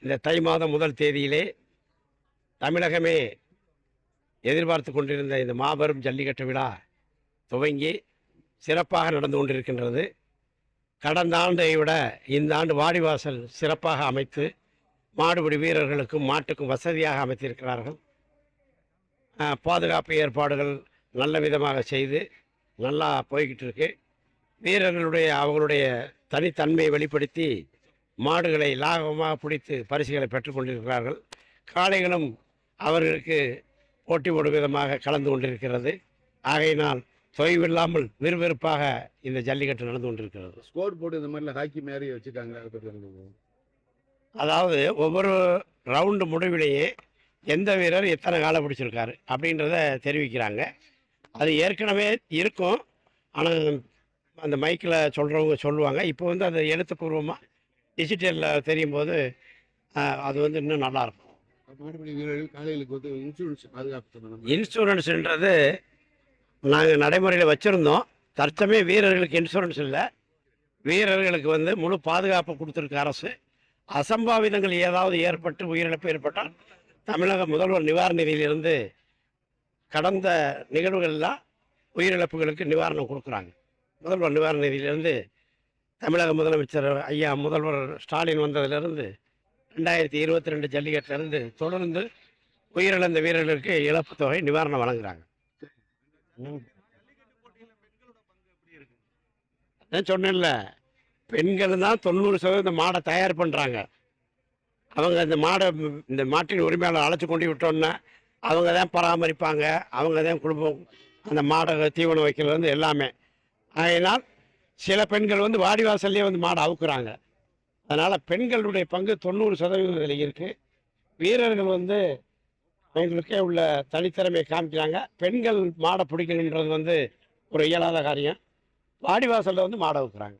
இந்த தை மாதம் முதல் தேதியிலே தமிழகமே எதிர்பார்த்து கொண்டிருந்த இந்த மாபெரும் ஜல்லிக்கட்டு விழா துவங்கி சிறப்பாக நடந்து கொண்டிருக்கின்றது. கடந்த ஆண்டை விட இந்த ஆண்டு வாடிவாசல் சிறப்பாக அமைத்து மாடுபிடி வீரர்களுக்கும் மாட்டுக்கும் வசதியாக அமைத்திருக்கிறார்கள். பாதுகாப்பு ஏற்பாடுகள் நல்ல விதமாக செய்து நல்லா போய்கிட்டு இருக்கு. வீரர்களுடைய அவங்களுடைய தனித்தன்மையை வெளிப்படுத்தி மாடுகளை லாபமாக பிடித்து பரிசுகளை பெற்றுக்கொண்டிருக்கிறார்கள். காளைகளும் அவர்களுக்கு போட்டி போடும் விதமாக கலந்து கொண்டிருக்கிறது. ஆகையினால் தொய்வில்லாமல் விறுவிறுப்பாக இந்த ஜல்லிக்கட்டு நடந்து கொண்டிருக்கிறது. ஸ்கோர் போட்டு இந்த மாதிரிலாம் ஹாக்கி மாதிரி வச்சுட்டாங்க. அதாவது ஒவ்வொரு ரவுண்டு முடிவிலேயே எந்த வீரர் எத்தனை காலை பிடிச்சிருக்காரு அப்படின்றத தெரிவிக்கிறாங்க. அது ஏற்கனவே இருக்கும், ஆனால் அந்த மைக்கில் சொல்கிறவங்க சொல்லுவாங்க. இப்போ வந்து அது எழுத்துப்பூர்வமாக டிஜிட்டலில் தெரியும் போது அது வந்து இன்னும் நல்லாயிருக்கும். மாடுபிடி வீரர்கள் காளைகளுக்கு வந்து இன்சூரன்ஸ் பாதுகாப்பு இன்சூரன்ஸுன்றது நாங்கள் நடைமுறையில் வச்சுருந்தோம். தற்சமயம் வீரர்களுக்கு இன்சூரன்ஸ் இல்லை. வீரர்களுக்கு வந்து முழு பாதுகாப்பு கொடுத்துருக்கு அரசு. அசம்பாவிதங்கள் ஏதாவது ஏற்பட்டு உயிரிழப்பு ஏற்பட்டால் தமிழக முதல்வர் நிவாரண நிதியிலிருந்து கடந்த நிகழ்வுகள்லாம் உயிரிழப்புகளுக்கு நிவாரணம் கொடுக்குறாங்க. முதல்வர் நிவாரண நிதியிலிருந்து தமிழக முதலமைச்சர் ஐயா முதல்வர் ஸ்டாலின் வந்ததிலிருந்து 2022 ஜல்லிக்கட்டிலிருந்து தொடர்ந்து உயிரிழந்த வீரர்களுக்கு இழப்பு தொகை நிவாரணம் வழங்குறாங்க. சொன்னேன்ல, பெண்கள் தான் 90% மாடை தயார் பண்ணுறாங்க. அவங்க இந்த மாட்டின் உரிமையாளர் அழைச்சி கொண்டு விட்டோன்னா அவங்க தான் பராமரிப்பாங்க. அவங்க தான் குடும்பம் அந்த மாடை தீவனம் வைக்கிறது எல்லாமே. ஆகையினால் சில பெண்கள் வந்து வாடிவாசல்லே வந்து மாடை அவுக்குறாங்க. அதனால் பெண்களுடைய பங்கு 90% இருக்குது. வீரர்கள் வந்து அவங்களுக்கே உள்ள தனித்திறமையை காமிக்கிறாங்க. பெண்கள் மாடை பிடிக்கணுன்றது வந்து ஒரு இயலாத காரியம். வாடிவாசலில் வந்து மாடை அவுக்குறாங்க.